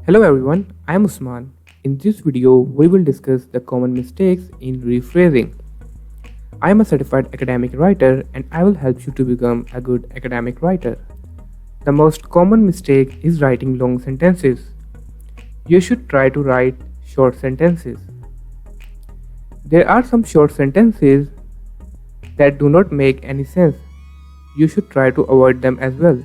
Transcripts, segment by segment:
Hello everyone, I am Usman. In this video, we will discuss the common mistakes in rephrasing. I am a certified academic writer and I will help you to become a good academic writer. The most common mistake is writing long sentences. You should try to write short sentences. There are some short sentences that do not make any sense. You should try to avoid them as well.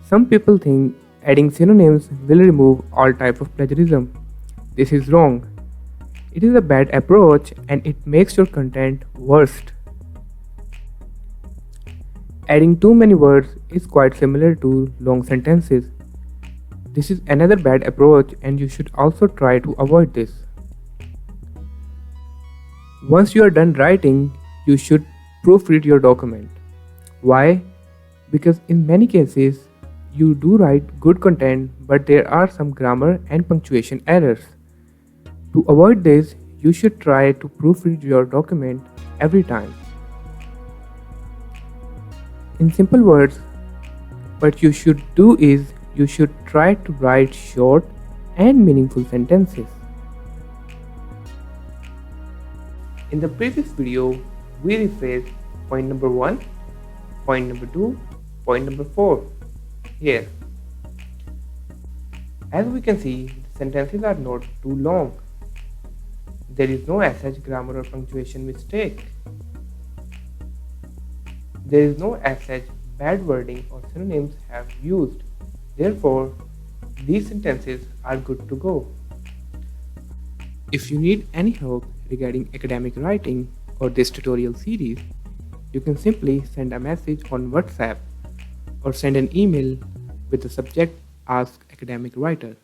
Some people think adding synonyms will remove all type of plagiarism. This is wrong. It is a bad approach and it makes your content worst. Adding too many words is quite similar to long sentences. This is another bad approach and you should also try to avoid this. Once you are done writing, you should proofread your document. Why? Because in many cases, you do write good content, but there are some grammar and punctuation errors. To avoid this, you should try to proofread your document every time. In simple words, what you should do is you should try to write short and meaningful sentences. In the previous video, we rephrased point number 1, point number 2, point number 4. Here, as we can see, the sentences are not too long. There is no as such grammar or punctuation mistake. There is no as such bad wording or synonyms have used. Therefore, these sentences are good to go. If you need any help regarding academic writing or this tutorial series, you can simply send a message on WhatsApp or send an email with the subject Ask Academic Writer.